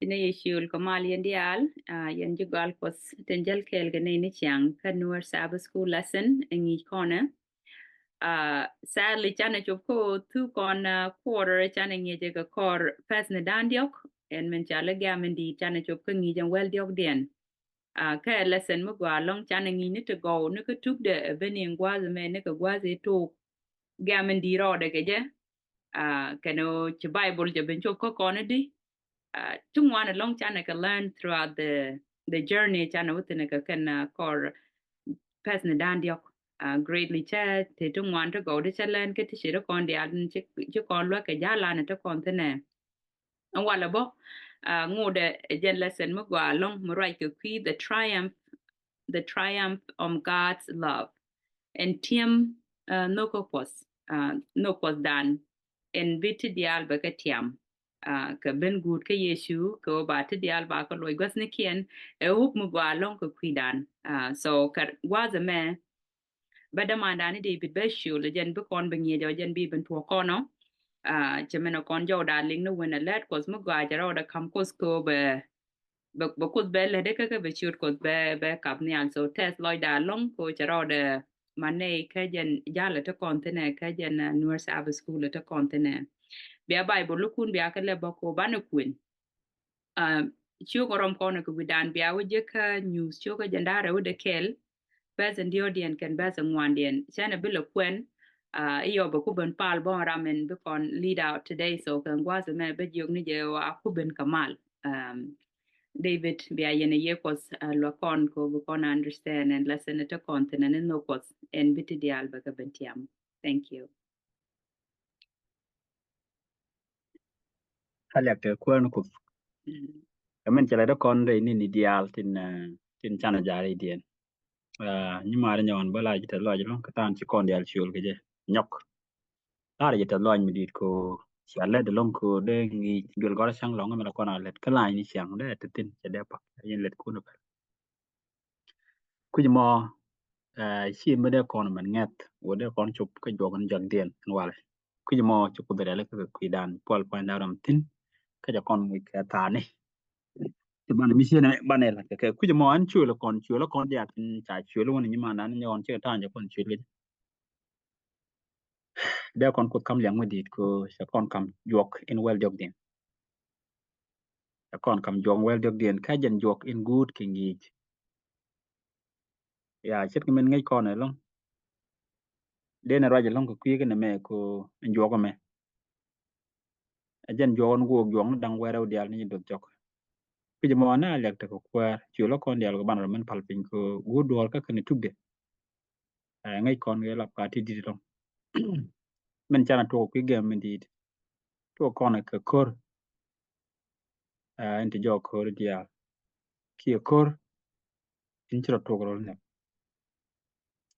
ina yeshul kamal yendial yen jugal kos tenjal kel gane ni chiang kanwar sabbath school lesson ngi kona sadly chana chop ko tu kon quarter chana ngi je ka kor pas na dandiok en men chala gamendi chana chop ko ngi jang wel diok den ka lesson mo gwa long chana ngi ni to go ni ko tuk de beni ngwaze me ni ko gwaze to gamendi ro de ke je kano chi bible je ben chop ko kona di chung wan a long chana ka learn throughout the journey chana within ka kan kor person dan diok greatly cha te chung wan to go de chalan ke ti shiro kon dia chi kon lo ka ja la na to kon tene an wala bo ngode jen lesson mo gwa long mo right ko ki the triumph of God's love and tiem no ko pos no pos dan en biti dial ba ka tiam ka ben gut ka yesu ko ba ti dial ba ko loy gas ne kien e up mu gwa long ko kwidan so ka waza me ba da mandani de bit be shu le jen bu kon ben ye jen bi ben to kono chemeno kon jo da ling no wena let kos mu gwa jaro da kam kos ko be kut be le de ka be chut kos be kap ni an so test loy da long ko jaro de mane ka jen jala to kon tene ka jen nuer sab school to kon tene bia bible lukun bia ka le bako bana kuin chiu ko rom kono ko bidan bia wuje ka news chiu ko jandara wude kel bezen diodien ken bezen ngwandien chana bilo kwen iyo ba kuben pal bon ramen be kon lead out today so kan gwaza me be jog ni je wa kuben kamal David bia yene ye kos lo kon ko be kon understand and lesson to content and no kos en biti dial ba ka bentiam thank you Halek te kwen ku kamen chala da kon re ni ideal tin chana jari dien ni mara nyawan bala jita loj lo katan ci kon dial chiul ke je nyok tar jita loj mi dit ko chale de long ko de ngi gel gora sang long me la kona let kala ni chang de tin che de pak yen let ku no ku mo chi me de kon man nget wo de kon chup ke jogan jag dien wal ku mo chu ku de le ku dan pol point daram tin ka ja kon mu ka ta ni ti ban mi sene banela ke ku mo an chu lo kon dia tin cha chu lo ni ma nan nyon che ta ja kon chu le de kon ko kam yang dit ko sa kon kam jok in well jok din sa kon kam jok well jok din ka jen jok in good ki ngi ya chet men ngai kon long de na raja long ko kwi ke na me ko jok me jen jon go jong dang wera dial ni do jok ku mo na lek te ko kwar chu lo kon dial ko ban men pal pin ko go dol ka ne tugde ngai kon ge la pa ti di long men chana to ku ge men dit to kon ka kor inte jo kor dia ki kor in chro to gro ne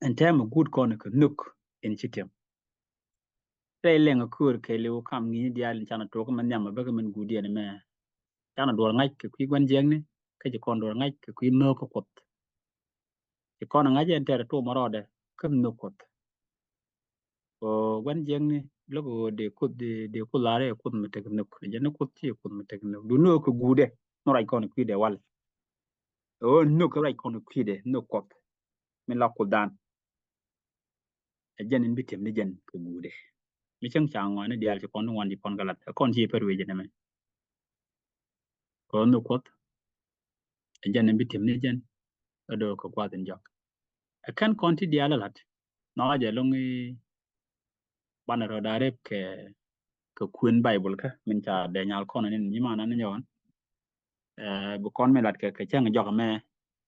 en tem good kon ka nuk in chitem tay leng kur ke le kam ni dia lin chana to ko man nyam ba ka men gudi ne me chana do ngai ke ku gwan jeng ne ke ji kon do ngai ke ku no ko kot ji kon ngai en ter to marode kam no kot o gwan jeng ne logo de ku lare ku me te nuk je ne ku ti ku me te nuk du no ko gude no rai kon ku de wal o no ko rai kon ku de no kot men la ku dan jen in bitem ni jen ko gude mi chang chang wa ne dial ci kon wan di kon galat kon ci per we je ne ko no kot jen in bitem ni jen do ko kwa den jok kan kon ti dial lat no ja longi bana ro dare ke ko kun bible ka min ta de nyal kon ne ni ma nan nyon bu kon me lat ke chang jok me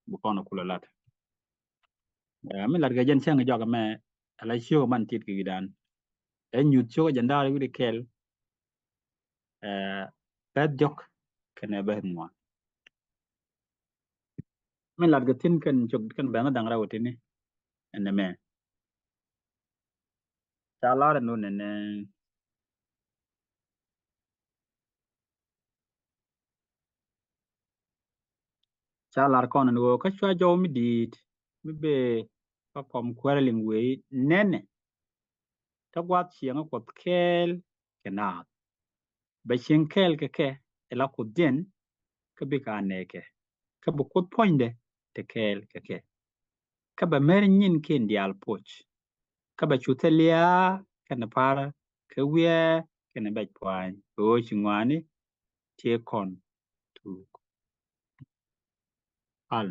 bu kon ko lat me lat ga jen chang jok me ala shio man tit ki dan en nyut cho jandare wi de kel pet jok kene be mo me lat ga tin kan jok kan be na dang rawo tin ni ene me cha la no ne cha lar kon no ka chwa jo mi dit mi be ka kom kwere ling we nene ta gwat chiang ko kel kena be chiang kel ke ela ku den ka bi ka neke ka bu kut poinde te kel ke ka ba mer nyin ken dial poch ka ba chutelia kana para ka wie kana ba pwan o chingwani tie kon tu al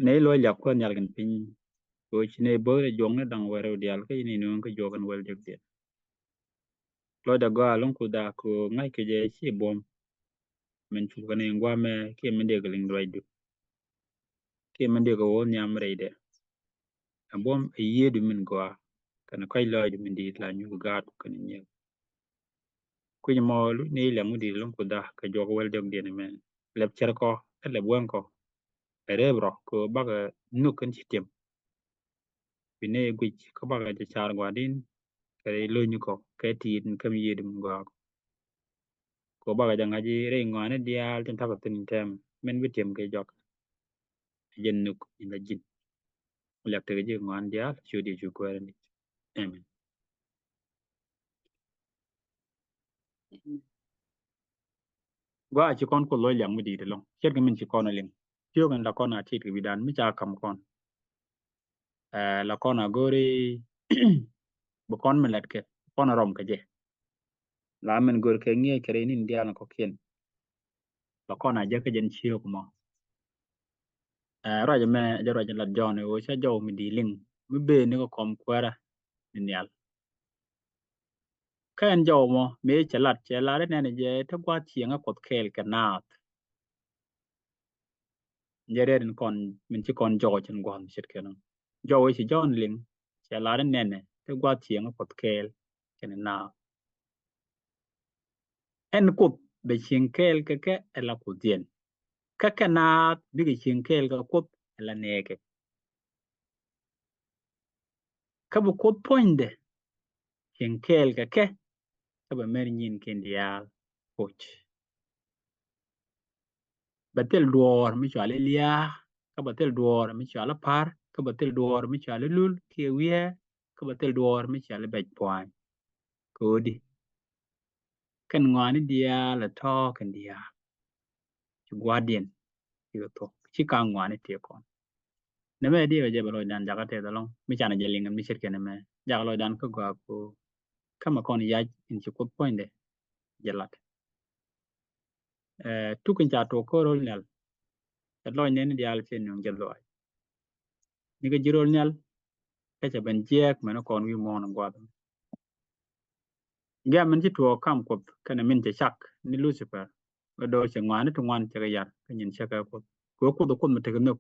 ne lo ya ko nyal gan pin o chine bo le jong na dang wero dial ka ni no ka jogan wel jek dia lo da ga lon ku da ko ngai ke je chi bom men chu kan ngwa me ke men de galing roi du ke men de go nyam reide bom e yedu min gwa kana kai lo du min di la nyu ga tu kan nye ku ni mo lu ne la mu di lon ku da ka jog wel jek dia ne men lep cher ko le bwen ko rebro ko baga nu kan chi tem bine gwi ko baga je char gwa din kare lo nyu ko ke ti kam yedu min gwa ko baga janga ji re ngwane dial tin ta ko tin tem men bi tem ke jok jen nuk ina jin lek te je ngwan dial chu di chu ko ni amen gwa chi kon ko lo yang mi di de long cher ga min chi kon ling tio gan la kon a ti bi dan mi cha kam kon la kon a gori bu kon mi let ke kon rom ke je la men gor ke ngie kere ni dial ko kien la kon a je ke jen chio ko mo ra je me je ra je la jon o cha jo mi di ling mi be ni ko kom kwara ni nyal kan jo mo me che la ne ne je ta gwa chieng a kot kel ke na jeren kon min ci kon jo chen gwan shit kenan jo wi ci jon ling che la den nene te gwa tieng pot kel ken na en kut be chen kel ke ela ku dien ka na bi ke chen kel ka kut ela neke ka bu kut poinde chen kel ke ka ba mer nyin ken dia poch batel duor mi chale lia ka batel duor mi chale par ka batel duor mi chale lul ke wie ka batel duor mi chale bej pwan kodi kan ngwani dia la to kan dia ci guardian ci to ci ka ngwani te kon ne me dia je balo dan jaga te dalong mi chana je lingan mi shirke ne me jaga lo dan ko gwa ko kama kon ya in ci kod point de jelat tu kan ja to ko rol nel lo ne ni dia al chen nyong jelo ni ga jirol nel ka cha ben jek me no kon wi mo no gwa ga men ci to kam ko kana min te chak ni lucifer do che ngwani to ngwan te ga yar kan yin chaka ko do ko me te no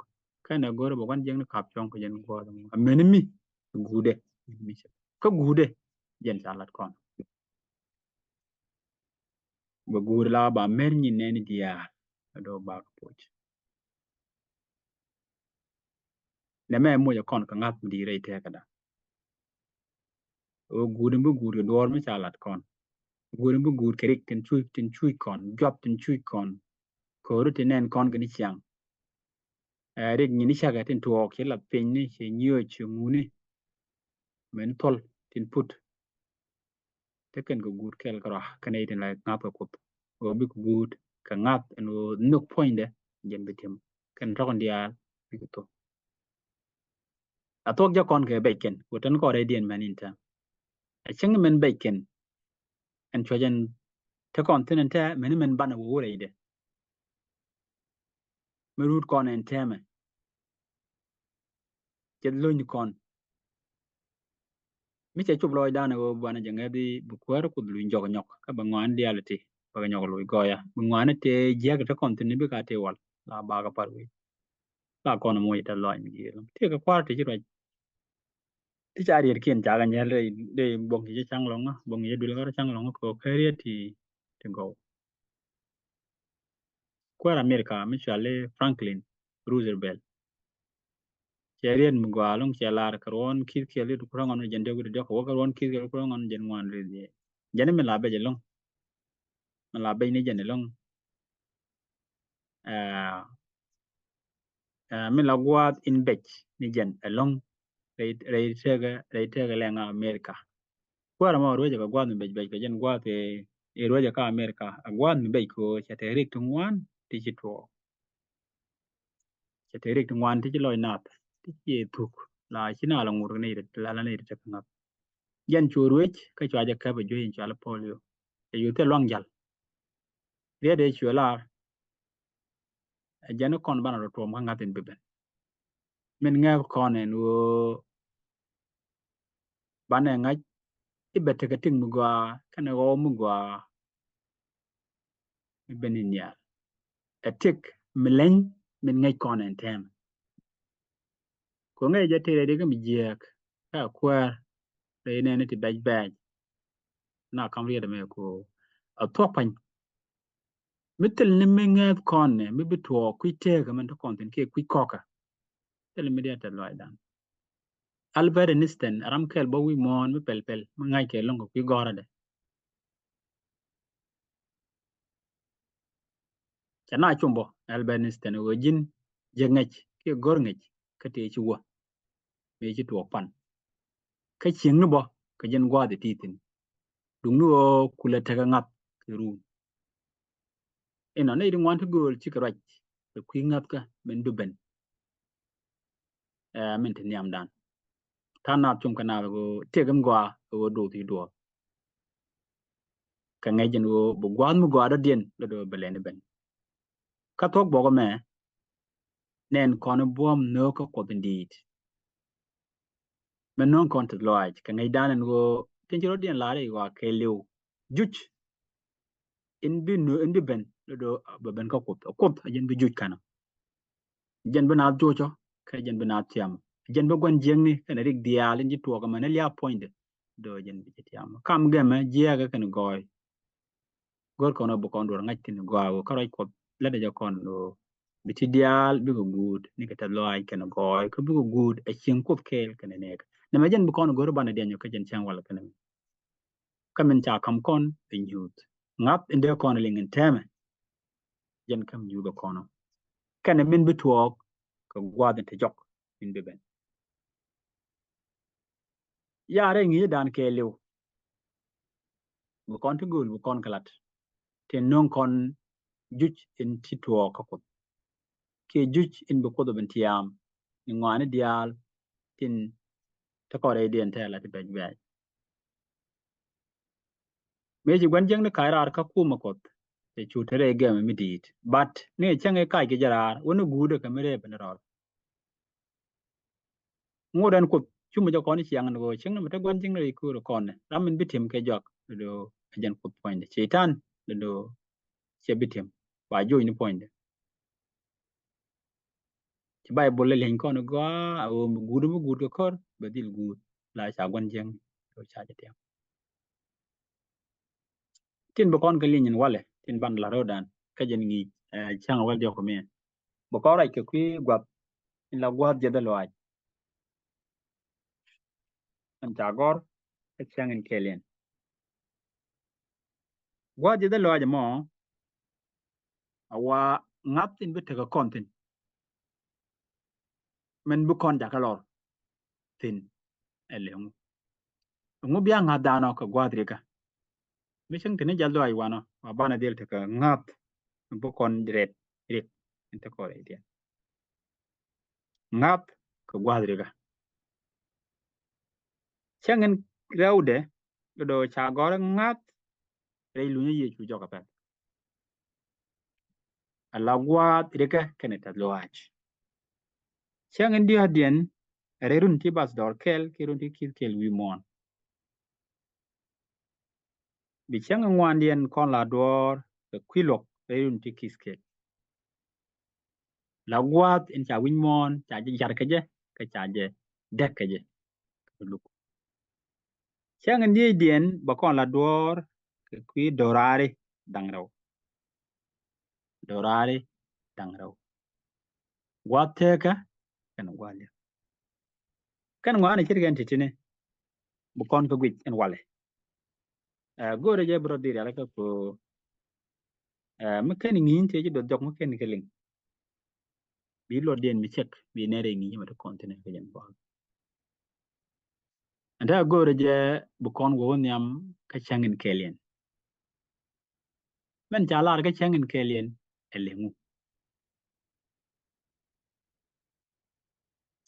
kana gore bo kan jeng kap chong ko jen ko men mi gude mi ko gude jen salat kon bo gude la ba mer ni nen dia do ba ko poch ne me mo ya kon ka ngat di re te kada o gude bu gude dor mi salat kon gude bu gude kerik tin chui kon job tin chui kon ko ru tin nen kon ga ni chang rik ni ni chaga tin to ke la pin ni che nyo che nguni men tol tin put te ken go good kel kara kane tin la ngap ko o bi ko good ka ngap no nok point de jen bitim kan ron dia bi to a tok ja kon ke beken ko tan ko re dien man inta a ching men beken en chojen te kon tin ta men bana wo re de merut kon en teme je lo ni kon mi che chub loy dana go bana janga di bu kwar ku lu njog nyok ka ba ngwan dia lati ba nyok lu goya bu ngwan te je ga te kon tin bi ka te wal la ba ga par wi la kon mo ita lo ni gi te ka kwar te ji ti chari kien cha ga nyel de bong ji chang long bong ye dul ga chang long ko kharia ti te go kwara america mi chale franklin roosevelt cherien mu gwa long chelar karon kir kele du kurang on jende gu de ko karon kir kele kurang on jen wan le de jene me la be je long me la be ni jene long eh me la gwa in bech ni jen long re tega lenga america kwara ma roje ga gwa ni bech bech jen gwa te roja ka America agwan mi bay ko chaterik tungwan ti chitwo chaterik tungwan ti loy nap ti thuk la china la ngur ne la ne ta ngap yan churuch ka chwa ka ba jo yin chala polio e yote long jal re de chula jano kon bana ro tom nga tin beben men nga kon en wo bana nga ibete ka ting mugwa kana go mugwa benin ya etik mileng men nga kon en tem ko nga je tere de ga mi jek ka kwa re ne ti baj na kam ri de me ko a to pan mitel ni me nga kon ne mi bitwo ku te ga man to kon tin ke ku koka tel mi de ta lo dan Albert Einstein aram kel bo wi mon mi pel mi ngai ke longo ku gora de chana chumbo Albert Einstein wo jin je ngech ke gor ngech ka te chi wo me chi to pan ka chieng no bo ka jen gwa de titin dung no kula ta ga ngap ke ru ina ne ri wan to gol chi ka rach ku ngap ka men du ben men tin yam dan ta na chum ka na go te gam gwa go do ti do ka ngai jen wo bu gwan mu gwa da dien do belen ben ka tok bo me nen kono buom no ko ko bindit men non kon to lodge ka ngai danen go tinjiro dien lare wa ke lew juch in bi no in bi ben do ben ko jen bi juch kana jen bana jojo ka jen bana tiam jen bo gon jeng ni kana rik dial in ji to ka man lia point do jen bi tiam kam gema jiaga kana goy gor kono bo kon do ngai tin go ka roi ko la de kon do biti dial bi go good ni ka ta loy kana goy ko bi go good a chen ko kel kana ne na ma jen bo kon gor bana den ka jen chang wala kana kamen cha kam kon in youth ngap inde kon lingen teme jen kam yugo kono kana min bi tuok ka gwaden te jok in be ben yare ngi dan ke lew bu kon to gul bu kon kalat te non kon juj in ti tuok ka ko ke juj in bu ko do ben tiam ni ngwane dial tin ta ko re den te la te be be me ji gwan jeng ne kairar ka kuma ko te chu te re ge mi dit but ne change kai ke jarar wono gude ka mere ben ro ngodan ko chuma jo kon chiang no ching no ta gwan jing no ku ro kon ramin bitim ke jok do ajan ko point chetan do che bitim ba jo ni point ci bay bolle len kon go o gudu mu gud ko kor badil gud la cha gwan jing do cha jete tin bo kon ka lin wale tin ban la rodan ka jen ngi chang wal jo ko men bo ko ra ke ku gwap in la gwap je da lo aj an cha gor ka chang in kelen gwap je da lo aj mo awa ngap tin bi te ka kon tin men bu kon ja ka lor tin ele ngu bia nga dano ka gwadri ka mission tene jaldo ay wano wa bana del te ka ngap bu kon ret rik inte ko re dia ngap ka gwadri ka changen raude do cha gor ngap re lu ni ye chu joka pa ala gwat rika kene ta loach changen dia dien re run ti bas dor kel ki run ti kel wi mon bi changen wan dien kon la dor ka kwilok re run ti kiskel la gwat in cha win mon cha jar ka je ka cha je dek ka je luk changen dia dien ba kon la dor ka kwi dorare dangraw dorare dangraw gwat te ka kan wale kan ngwana kirgen titine bu kon ko gwit en wale gore je bro dire ala ka ko mekani ngin te do dok mekani keling bi lo den mi check bi nere ngi ma to continent ke jen bol anda gore je bu kon go nyam ka changin kelen men chalar cái changin kelien elengu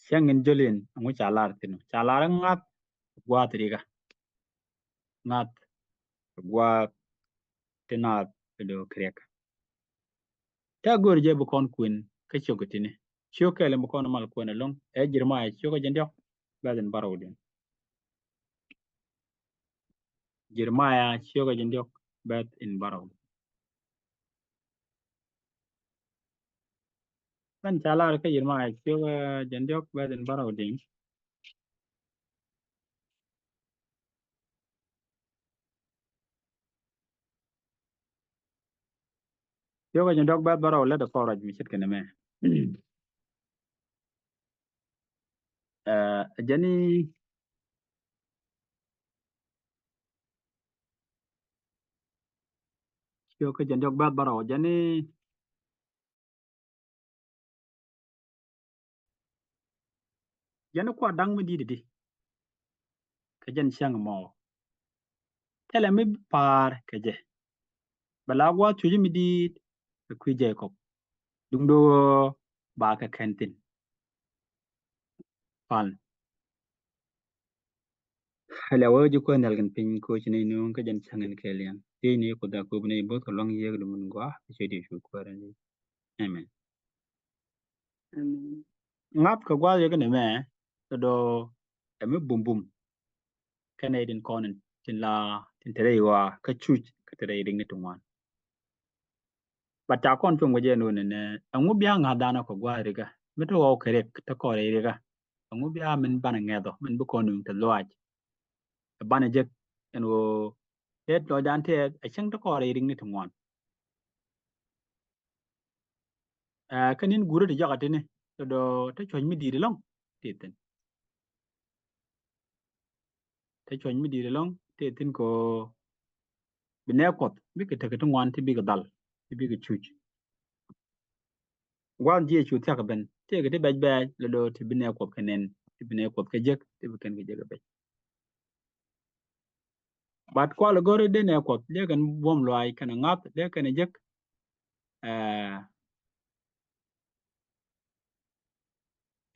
changin jolin ngu chalar tinu chalar ngat gwa triga ngat gwa tinat do krek ta gor je bu kon kuin ka chokotine chokele bu kon mal kon long e jirma e choko jendio baden barawdin Jeremiah choko jendio bad in barawd men chalar ka Jeremiah choko jendio bad in barawdin choko jendio bad barawd le da foraj mi chit kana me jani choko jendio bad barawd jani kwa dang mi di ka jan chang mo tele mi par ka je balagwa chuji mi di ka kwi Jacob dung do ba ka kentin pan hala wo ju ko nal gan pin ko chini no ka jan changen kelian ti ni ko da ko bne bo ko long yeg dum gwa che di shu ko ran amen Amen. ngap ka gwa yeg ne me do emi bum bum kana din konen tin la tin tere wa ka chuch ka tere ding ni tungwan bata kon chung je no ne angu bia nga dana ko gwa riga meto wo kerek ta ko riga angu bia min bana ngedo min bu ko nun ta loaj bana je en wo het do dan te a chang ta ko ring ni tungwan kanin guru de jaga tene do ta chon mi di long teten ta chon mi di long teten ko bine kot bi ke ta tungwan ti bi ga dal ti bi ga chuch gwan je chu ta ka ben te ga te baj baj le do ti bine kot kenen ti bine kot ka jek ti bi ken ga jek baj bat ko le gore de ne kot le kan bom lo ai kan ngat le kan jek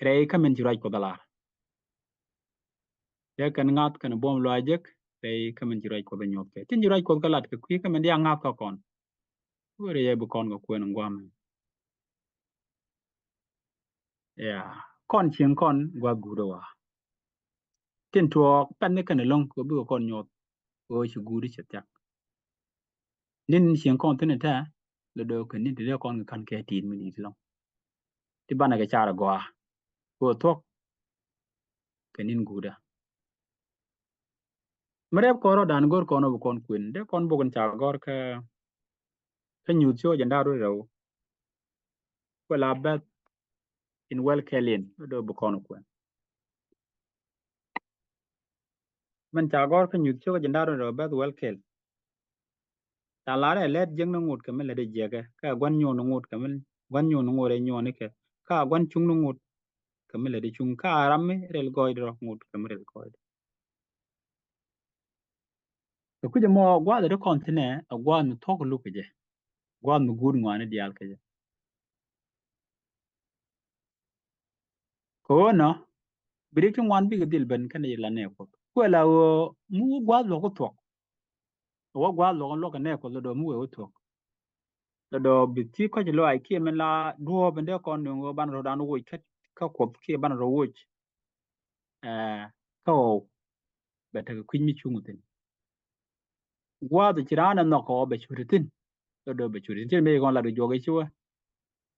rei ka men ti raj ko dala le kan ngat kan bom lo ai jek rei ka men ti raj ko da nyot ke tin raj ko ka lat ka kwi ka men dia ngat ka kon gore ye bu kon ga ko en gwam ya kon chien kon gwa guro wa tin tuo pan ne kan long ko bu kon nyot o chi guri che tak nin chien kon tin ta le do kan nin de kon kan ke tin mi ni long ti bana ga chara gwa ko tok kan nin guda merep koro dan gor kono bu kon kuin de kon bu kon cha gor ka nyu cho janda ro ro ko la bet in well kelin do bu kon kuin man cha gor ka nyu cho janda ro ro bet well kel ta la re let jeng no ngut ka me le de jega ka gwan nyu no ngut ka me gwan nyu no ngore nyu ne ke ka gwan chung no ngut ka me le de chung ka ram me rel goy ro ngut ka me rel goy to ku je mo gwa de kon tine a gwa no tok lu ke je gwa no gur ngwane dial ke je ko no biri ki ngwan bi ga dil ben kan yila ne ko la wo mu gwa lo ko tok wo gwa lo lo ka ne ko do mu wo tok do bi ti ko je lo ai ki men la duo ben de kon no ban ro dan wo ka ko ki ban ro wo ka o be ta ku mi chung tin gwa de kirana no ko be churitin do be churitin me kon la do joge chwa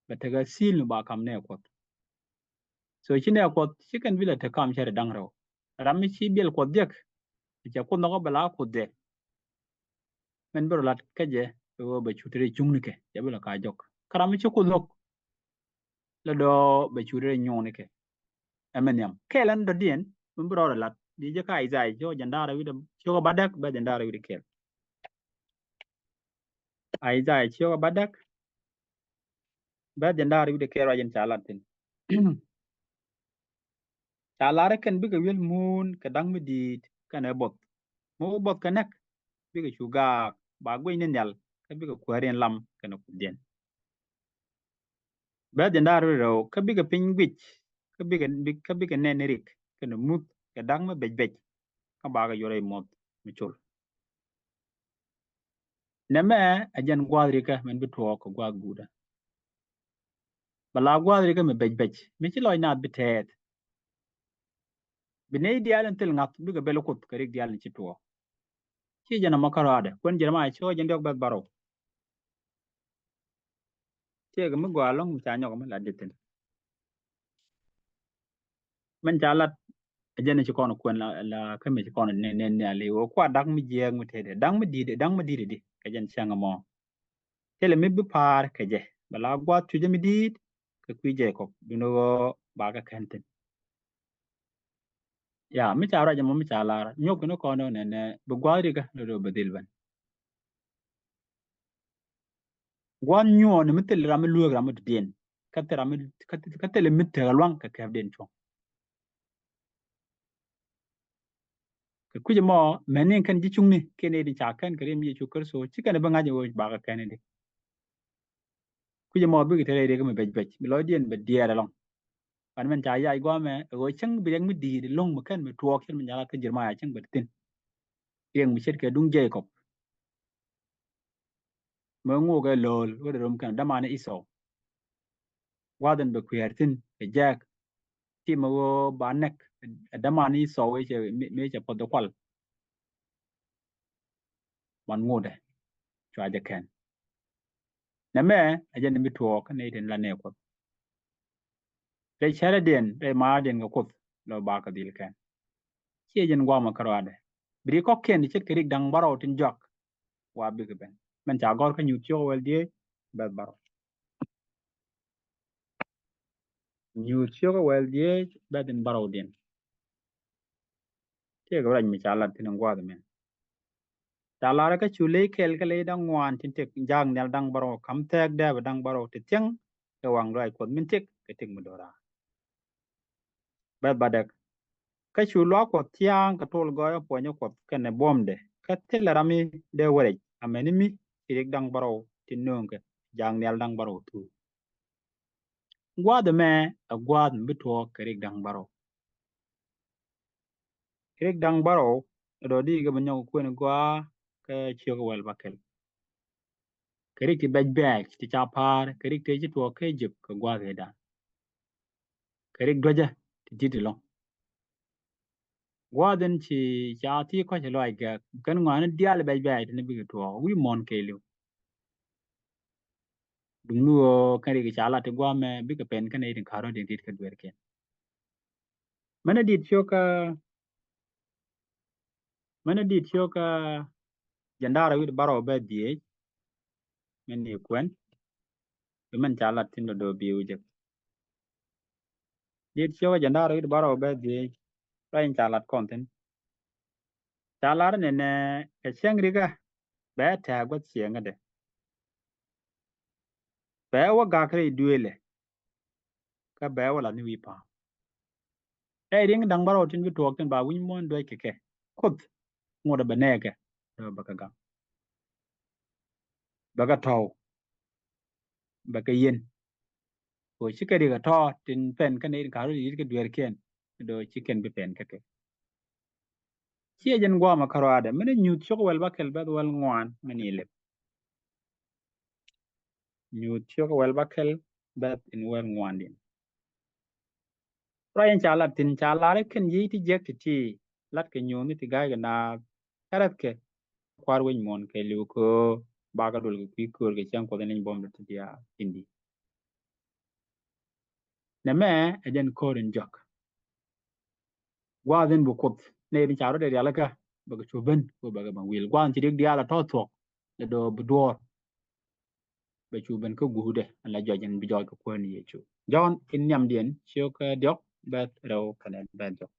be ta ga sil no ba kam ne ko so chi ne ko chi kan bi la ta kam chere dang ro rammi chi bel ko dek ja ko no ko bala ko de men bro lat kaje wo be chutere chungni ke ya bula ka jok karami chu kulok la do be chutere nyone ke amenyam kelan do dien men bro lat di je kai zai jo jandara wi cho badak be jandara wi kel ai zai cho badak be jandara wi kel wa jen chalat tin chalare ken bi ke wel mun ka dang mi di kana bot mo bot kanak bi ke chuga ba gwe ne nyal ka bi ka kwaren lam kana kudien ba jandar ro ka bi ka pingwich ka bi ka nenerik kana mut ka dang ma bej ka ba ga yore mot michul neme ajan gwadri ka men bi tuo ko gwad guda bala gwadri ka me bej mi ci loy na bitet bine dial tel ngat bi ka belo kut ka rik dial ci tuo ci jana makarade kon jama ci o jandok ba baro ci ga mi gwa long mi ta nyok ma la ditin men jalat ajana ci kono kwen la ka mi ci kono ne ale o kwa dak mi jeng mi tede dang mi dide di ka jan changa mo tele mi bi par ka je bala gwad tu jami dit ka kwi je ko bino ba ka kenten ya mi chara jamo mi chala nyok no kono ne bu gwari ga do badil ban gwan nyo ne mitel ram lu ram den katara mi katele mitel lwang ka ka den chong ka kuje mo menin kan ji chungni kene di cha kan kare mi chu kar so chikane ba ngaje wo ba ka kene de kuje mo bi tere de ga mi bej mi lo dien be dia long pan men cha ya gwa me go chang bi mi di long mi kan mi tuok chen mi nyala ka jirma ya chang tin riêng mi chet ke dung je ko mo ngo ga lol wo de rom kan damane iso wadan be kwertin be jak ti mo banek damane iso we che me che protocol man ngode chwa je ken na me ajen mi tuo ka ne den la ne ko de chere den de ma den ko lo ba ka dil ken chi jen gwa ma karwade bri ko ken chet ke rik dang baro tin jok wa bi ke ben men cha gor ka nyu tyo wel die bet baro nyu tyo wel die bet den baro den che ga ran mi cha la tin gwa de men talara ka chule kel ka le dang wan tin tek jang nel dang baro kam tek de ba dang baro te tiang te wang rai kon min tek ke tek mudora ba badak ka chu lo ko tiang ka tol go ya po nyo ko ke ne bomde ka te la rami de wore ameni mi tek dang baro tin nong ke jang nel dang baro tu gwad me a gwad mi to ke rik dang baro rik dang baro do di ga banyo ko ne gwa ka chiyo ko wel bakel kerik ti bej bej ti chapar kerik te ji to ke jip ka gwa ke da kerik doja ti titi long gwa den chi cha ti ko che loy ga kan ngwan dial bej bej ne bi to wi mon ke lu dum nu kerik cha la ti gwa me bi ka pen kan ne tin karo din tit ka dwer ken mana dit choka jandara wi baro be die men ni kwen bi man cha la tin do bi uje dit choka jandara wi baro be die rain cha la konten cha la ne ke cheng riga be ta gwa chieng de be wa ga kre duele ka be wala ni wi pa e ring dang baro tin bi to ken ba wi mon do ke kut ngoda be ne ke ba ka ga ba ka taw ba ka yen ko chi ke ri ga to tin pen ka ne ka ru yi ke dwer ken do chicken bi pen ke chi jen gwa ma karwade mene nyut chok wel ba kel bed wel ngwan mene ile nyut chok wel ba kel bed in wel ngwan din rayen chala tin chala re ken yi ti jek ti lat ke nyu ni ti ga ga na karat ke kwar wen mon ke lu ko ba ga dul ki kur ke chang ko den bom ti dia indi ne me jen korin jok gwa den bu kut ne di charo de ala ka ba ga chuben ko ba ga ban wil gwan ti dik dia la to tok le do bu dor be chu ben ko gude la jojen bi jog ko ni yechu jon in nyam dien chio ka diok bet ro kanen ben jok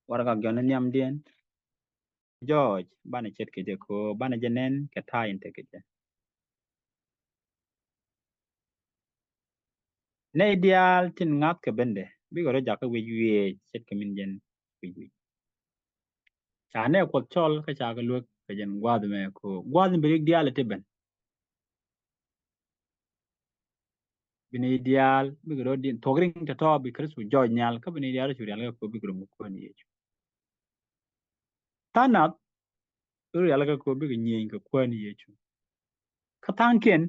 wara ga jon nyam dien joj bana chet ke je ko bana jenen ka ta inte ke je ne ideal tin ngat ke bende bi go ja ka wi wi chet ke min jen wi wi cha ne ko chol ka cha ga lu jen gwad me ko gwad birik dial teben bini dial bigro din togring ta to bi kristu joy nyal ka bini dial chu dial ko bigro mu ko ni yechu tanap ru dial ko bigro nyin ko ni yechu ka tanken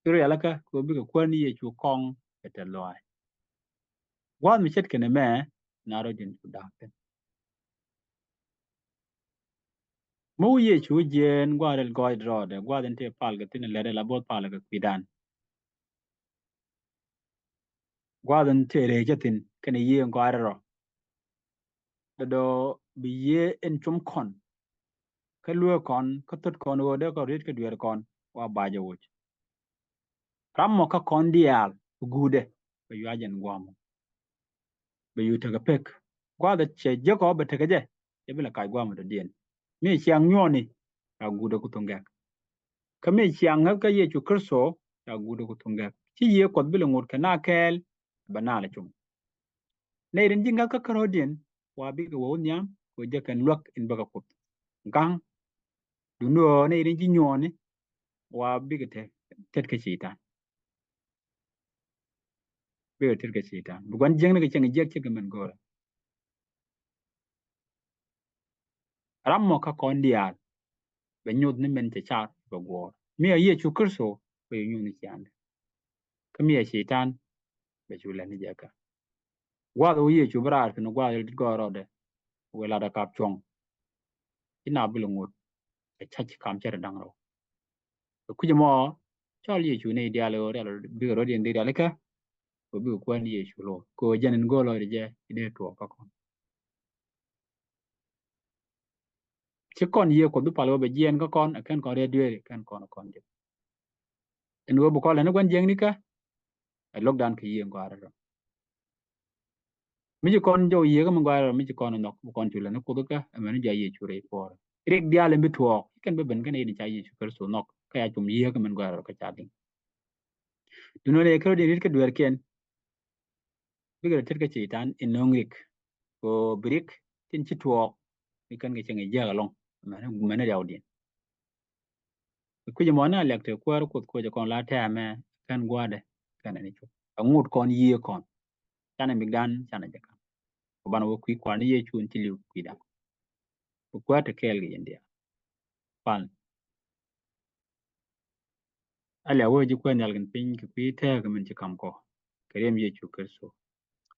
ru dial ko bigro ko ni yechu kong eta loy gwad mi chet kene me na ro din ku dakten mu yechu jen gwadel goid rode gwaden te pal ga tin lede la bot pal ga kwidan gwaden te re jetin kene ye ngwaro do bi ye en chum kon ka luo kon ka tot kon wo de ko rit ka dwer kon wa baje wuch rammo ka kon dial gude be yajen gwamo be yuta ga pek gwada che je ko be tege je e bila kai gwamo do dien mi chiang nyoni ya gude ku tungek ka mi chiang ka ye chu kurso ya gude ku tungek chi ye ko bila ngut ka na kel banala chum ne rin jinga ka karo dien wa bi ga wo nyam ko je kan lok in baga kut gang duno ne rin ji nyoni wa bi ga te tet ka chita be tet ka chita bugan jeng ne ka chang je ke men go rammo ka kon dial be nyud ni men te chat be go mi ye chu kurso be nyu ni chande ka mi chitan be chu le ni jaka wa do ye chu brar no gwa ri go rode we la da kap chong ina bi ngut e chach kam chere dang ro ku je mo chol ye chu ne dial o bi ro di dial ka ko bi ko ni ye chu lo ko janen go lo je ide to ka kon che kon ye ko du palo be jen ka kon kan kon re dwe kan kon je en wo bu ko le ne gwan jeng ni ka lockdown ka ye ngwara mi ji kon jo ye ga ngwara mi ji kon no bu kon chule ne ko ka amene ja ye chure por rik diale mi tuo kan be ben kan ni cha ye chu so nok ka ya tum ye ga men ngwara ka cha ding duno ne ko di rit ka dwer ken bi ga tet ka chi tan in nongrik ko brik tin chi tuo mi kan ga chen ye ga long mene ya odin ku ji mo na lek te kwar ko ja kon la ta me kan gwade kan ni chu angut kon ye kon chana migdan chana jaka ko ban wo kwi kwan ye chun ti liu kwi da ko kwa te kel gi india pan ala wo ji kwan yalgin pin ki kwi te ga min ci kam ko kerem ye chu kerso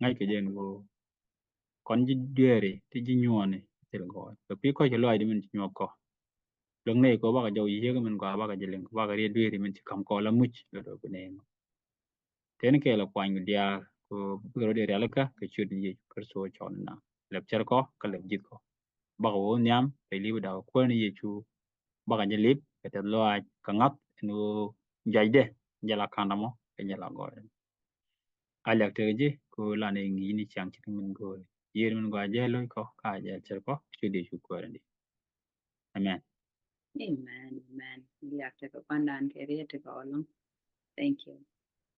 ngai ke jen wo kon ji dere ti ji nyone tel go ko pi ko ji loy di min ci nyok ko long ne ko ba ga jaw ye ga min ko ba ga jelen ko ba ga re dere min ci kam ko la much lo do ne ten ke la kwan dia ko bi ro dere alaka ke chu di ye kerso chon na lep cher ko ka lep jit ko ba wo nyam pe li da ko ni ye chu ba ga jelip ke te lo a ka ngap no jaide jala kandamo ke jala go alak te je ko la ne ngi ni chang chi min go yer min go je lo ko ka je cher ko chu de chu ko ndi amen Amen. Amen. Yeah, take up and thank you.